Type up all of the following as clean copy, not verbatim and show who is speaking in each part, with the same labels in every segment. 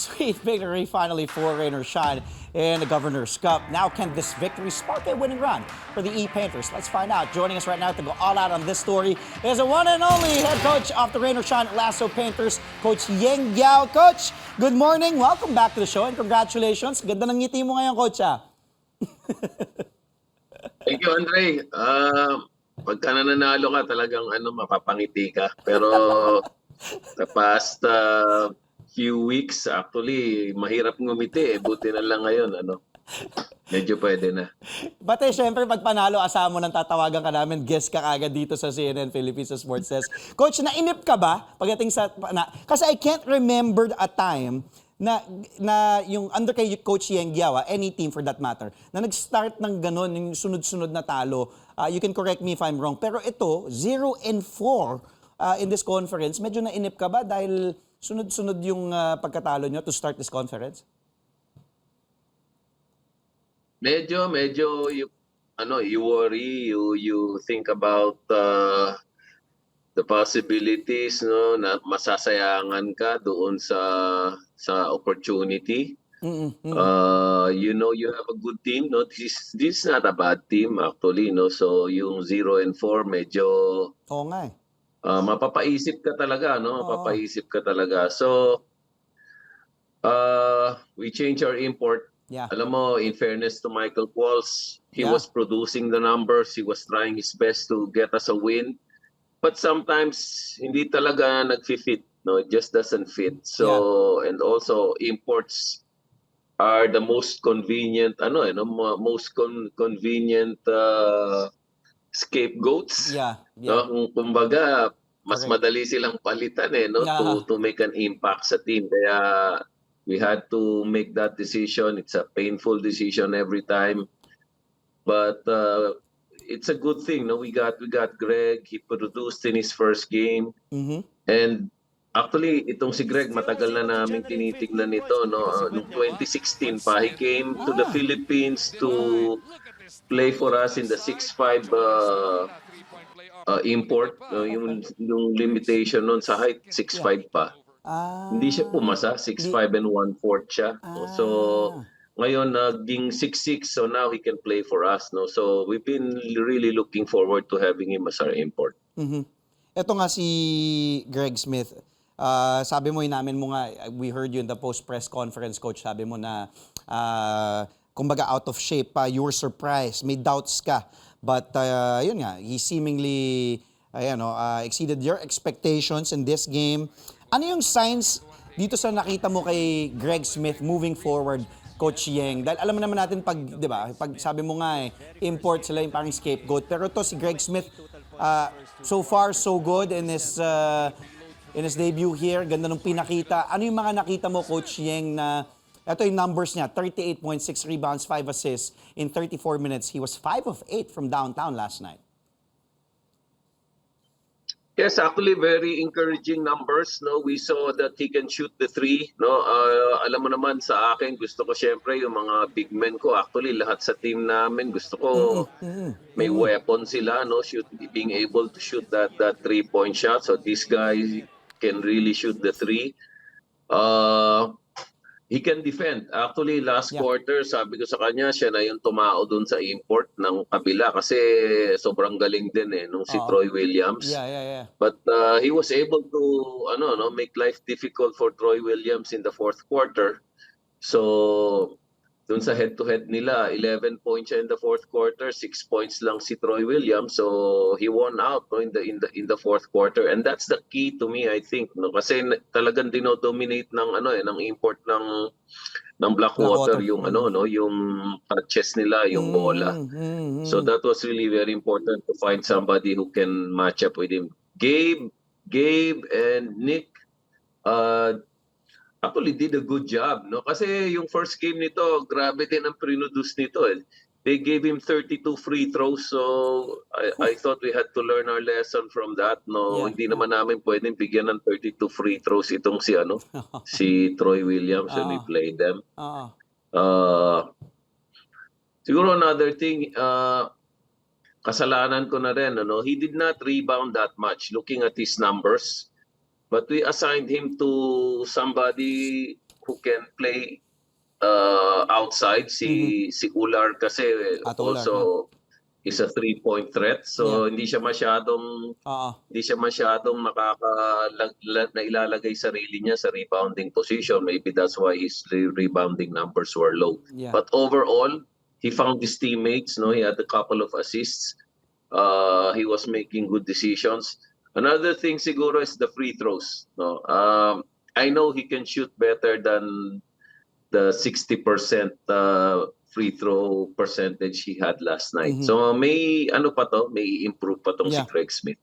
Speaker 1: Sweet victory finally for rain or shine in the Governors Cup. Now can this victory spark a winning run for the E-Panthers? Let's find out. Joining us right now to go all out on this story is the one and only head coach of the rain or shine Lasso Panthers, Coach Yeng Guiao. Coach, good morning. Welcome back to the show and congratulations. Ganda ng ngiti mo ngayon, Coach.
Speaker 2: Thank you, Andre. Pagka nananalo ka, talagang mapapangiti ka. Pero the past few weeks, actually, mahirap ngumiti. Buti na lang ngayon, medyo pwede na.
Speaker 1: Pati, syempre, pag panalo, asahan mo nang tatawagan ka namin, guest ka kagad dito sa CNN Philippines sa Sports Desk. Coach, nainip ka ba pagdating sa... kasi I can't remember a time na yung under kay Coach Yeng Guiao, any team for that matter, na nag-start ng ganun, yung sunod-sunod na talo. You can correct me if I'm wrong. Pero ito, 0-4 in this conference. Medyo nainip ka ba dahil sunod-sunod yung pagkatalo nyo to start this conference?
Speaker 2: Medyo you worry, you think about the possibilities, no, na masasayangan ka doon sa opportunity. You know you have a good team, no. This is not a bad team actually, no. So yung 0-4 medyo
Speaker 1: nga.
Speaker 2: Mapapaisip ka talaga, no? Mapapaisip ka talaga. So, we changed our import.
Speaker 1: Yeah.
Speaker 2: Alam mo, in fairness to Michael Qualls, he was producing the numbers. He was trying his best to get us a win. But sometimes, hindi talaga nag-fit, no? It just doesn't fit. So, and also, imports are the most convenient, most convenient scapegoats. No? Kumbaga, mas madali silang palitan no? To make an impact sa team. Kaya we had to make that decision. It's a painful decision every time. But it's a good thing. No? We got Greg. He produced in his first game. And actually, itong si Greg, matagal na namin tinitignan ito. No? Noong 2016 pa, he came to the Philippines to play for us in the 6'5" import. Yung limitation nun sa height, 6'5" pa. Hindi siya pumasa, 6'5" and 1/4 siya. So, ngayon, naging 6'6", so now he can play for us. No? So, we've been really looking forward to having him as our import.
Speaker 1: Ito nga si Greg Smith. Sabi mo, inamin mo nga, we heard you in the post-press conference, Coach, sabi mo na kumbaga out of shape pa, you were surprised, may doubts ka. But yun nga, he seemingly exceeded your expectations in this game. Ano yung signs dito sa nakita mo kay Greg Smith moving forward, Coach Yeng? Dahil alam naman natin pag, di ba, pag sabi mo nga import sila yung parang scapegoat. Pero to si Greg Smith, so far so good in his debut here. Ganda nung pinakita. Ano yung mga nakita mo, Coach Yeng, na ito yung numbers niya, 38.6 rebounds, 5 assists in 34 minutes. He was 5 of 8 from downtown last night.
Speaker 2: Yes, actually very encouraging numbers. No, we saw that he can shoot the three. No, alam mo naman sa akin, gusto ko syempre yung mga big men ko. Actually, lahat sa team namin gusto ko may weapon sila. No, being able to shoot that 3-point shot. So this guy can really shoot the three. He can defend. Actually, last quarter, sabi ko sa kanya, siya na yung tumao dun sa import ng kabila kasi sobrang galing din nung si Troy Williams. But he was able to make life difficult for Troy Williams in the fourth quarter. So, dun sa head-to-head nila, 11 points siya in the fourth quarter, 6 points lang si Troy Williams. So, he won out in the fourth quarter. And that's the key to me, I think. No? Kasi talagang dinodominate ng import ng Blackwater yung yung touches nila, yung bola. So, that was really very important to find somebody who can match up with him. Gabe and Nick actually did a good job, no? Kasi yung first game nito, grabe din ang produce nito. They gave him 32 free throws, so I thought we had to learn our lesson from that. No, hindi naman namin pwedeng bigyan ng 32 free throws itong si Troy Williams when we played them. Siguro another thing, kasalanan ko na rin, he did not rebound that much looking at his numbers. But we assigned him to somebody who can play outside. Si Ular kasi
Speaker 1: Ular,
Speaker 2: also is a three-point threat. So hindi siya masyadong nailalagay sarili niya sa rebounding position. Maybe that's why his rebounding numbers were low.
Speaker 1: Yeah.
Speaker 2: But overall, he found his teammates. No, he had a couple of assists. He was making good decisions. Another thing siguro is the free throws. No, I know he can shoot better than the 60% free throw percentage he had last night. So may improve pa tong si Greg Smith.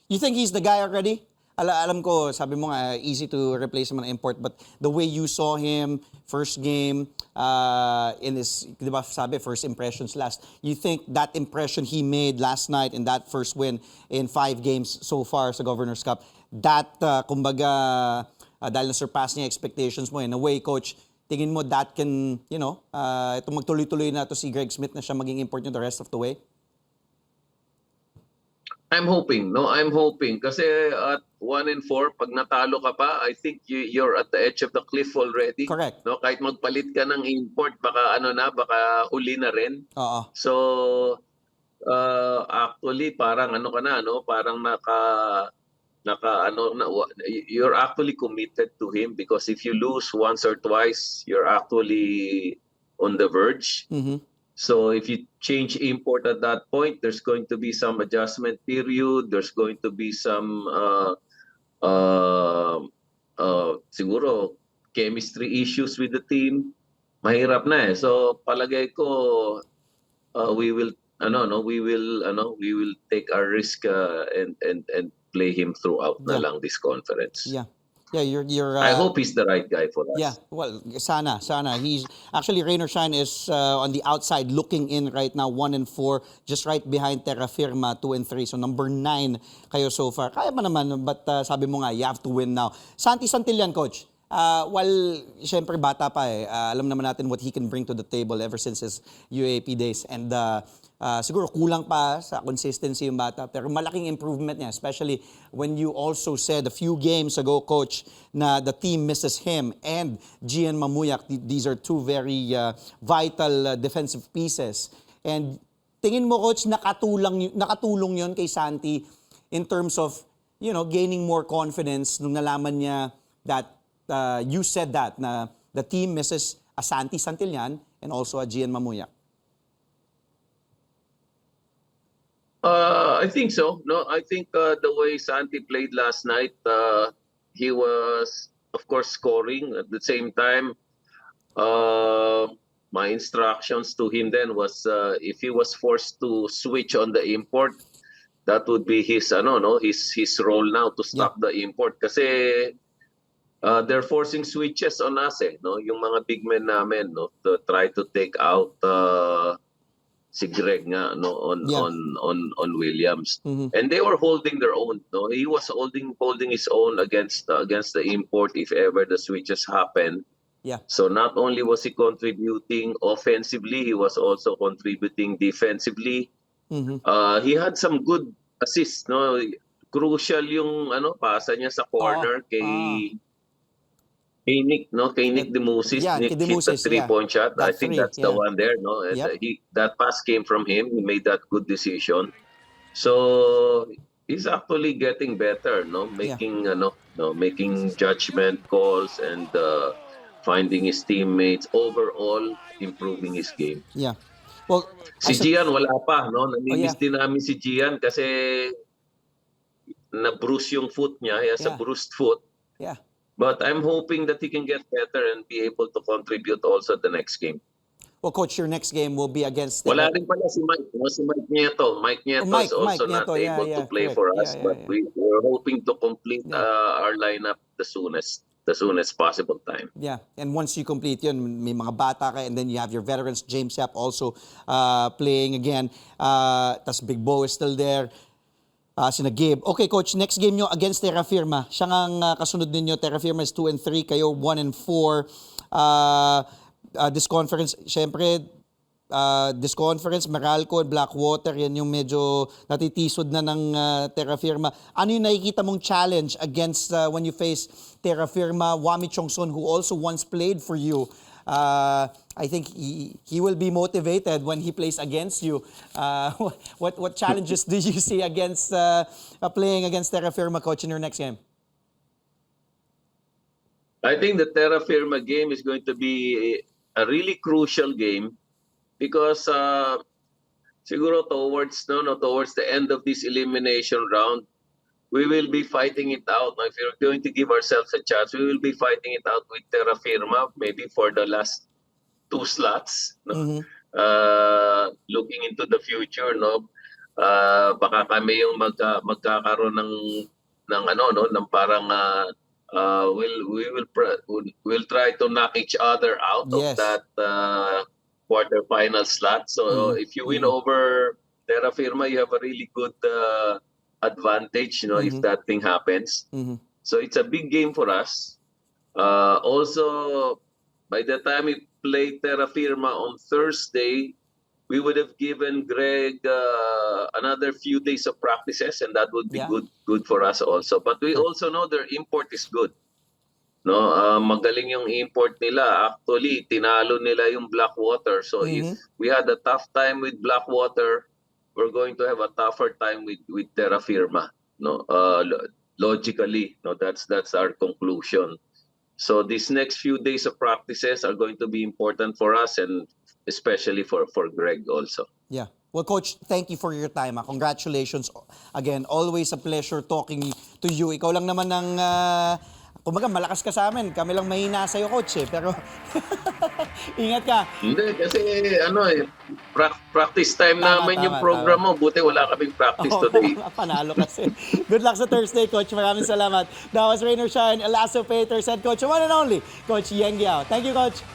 Speaker 1: You think he's the guy already? Alam ko, sabi mo nga, easy to replace him on import, but the way you saw him, first game, in his, di ba sabi, first impressions last, you think that impression he made last night in that first win in 5 games so far sa Governors Cup, that, kumbaga, dahil na-surpass niya expectations mo, in a way, Coach, tingin mo that can, ito magtuloy-tuloy na to si Greg Smith na siya maging import nyo the rest of the way?
Speaker 2: I'm hoping. Kasi at 1-4, pag natalo ka pa, I think you're at the edge of the cliff already.
Speaker 1: Correct.
Speaker 2: No, kahit magpalit ka ng import, baka baka huli na rin. So actually parang parang you're actually committed to him, because if you lose once or twice, you're actually on the verge. So if you change import at that point, there's going to be some adjustment period. There's going to be some siguro chemistry issues with the team. Mahirap na eh. So palagay ko we will take our risk and play him throughout na lang this conference.
Speaker 1: Yeah, you're
Speaker 2: I hope he's the right guy for us.
Speaker 1: Yeah, well, sana. He's actually, Rain or Shine is on the outside looking in right now, 1-4, just right behind Terra Firma, 2-3. So number 9 kayo so far. Kaya pa naman, but sabi mo nga, you have to win now. Santi Santillan, Coach. While, syempre, bata pa eh. Alam naman natin what he can bring to the table ever since his UAP days. And siguro kulang pa sa consistency yung bata. Pero malaking improvement niya, especially when you also said a few games ago, Coach, na the team misses him and Gian Mamuyak. These are two very vital defensive pieces. And tingin mo, Coach, nakatulong yun kay Santi in terms of, gaining more confidence nung nalaman niya that you said that na the team misses a Santi Santillan and also a Gian Mamuyak.
Speaker 2: I think so. No, I think the way Santi played last night, he was, of course, scoring. At the same time, my instructions to him then was if he was forced to switch on the import, that would be his role now to stop the import. Kasi they're forcing switches on us yung mga big men namin to try to take out si Greg nga on Williams. And they were holding their own. He was holding his own against the import if ever the switches happen. So not only was he contributing offensively, he was also contributing defensively. He had some good assists. Crucial yung pasa niya sa corner kay Nick, kay Nick Demusis. Nick hit a 3-point shot. I think that's the one there. And that pass came from him. He made that good decision. So he's actually getting better, making making judgment calls and finding his teammates. Overall, improving his game.
Speaker 1: Well,
Speaker 2: si Gian wala pa, namimiss din namin si Gian kasi na-bruise yung foot niya. He has a bruised foot. But I'm hoping that he can get better and be able to contribute also the next game.
Speaker 1: Well, Coach, your next game will be against...
Speaker 2: Wala rin pala si Mike. Si Mike Nieto. Mike Nieto is also not able to play for us. But we're hoping to complete our lineup the soonest possible time.
Speaker 1: And once you complete yun, may mga bata ka, and then you have your veterans, James Yap also playing again. Tas Big Bo is still there. Sina Gabe. Okay, Coach, next game nyo against Terra Firma. Siya nga kasunod ninyo. Terra Firma is 2-3. Kayo 1-4. This conference, syempre, this conference, Meralco, Blackwater, yan yung medyo natitisod na ng Terra Firma. Ano yung nakikita mong challenge against when you face Terra Firma, Wami Chongson, who also once played for you? I think he will be motivated when he plays against you. What challenges do you see against playing against Terra Firma, Coach, in your next game?
Speaker 2: I think the Terra Firma game is going to be a really crucial game because siguro towards the end of this elimination round, we will be fighting it out. If we're going to give ourselves a chance, we will be fighting it out with Terra Firma, maybe for the last 2 slots. No? Looking into the future, no, baka kami yung magkakaroon ng parang we'll try to knock each other out of that quarterfinal slot. So if you win over Terra Firma, you have a really good advantage, if that thing happens. So it's a big game for us. Also, by the time we play Terra Firma on Thursday, we would have given Greg another few days of practices, and that would be good for us also. But we also know their import is good. No, magaling yung import nila. Actually, tinalo nila yung Blackwater. So if we had a tough time with Blackwater, we're going to have a tougher time with Terra Firma. No, logically, no, that's our conclusion. So these next few days of practices are going to be important for us, and especially for Greg also.
Speaker 1: Yeah. Well, Coach, thank you for your time. Congratulations. Again, always a pleasure talking to you. Ikaw lang naman ng, kumbaga, malakas ka sa amin. Kami lang mahina sa'yo, Coach. Pero ingat ka.
Speaker 2: Hindi, kasi practice time namin yung program mo. Buti wala kaming practice today.
Speaker 1: Panalo kasi. Good luck sa Thursday, Coach. Maraming salamat. That was Rain or Shine, Elaso Painters head coach, one and only, Coach Yeng Guiao. Thank you, Coach.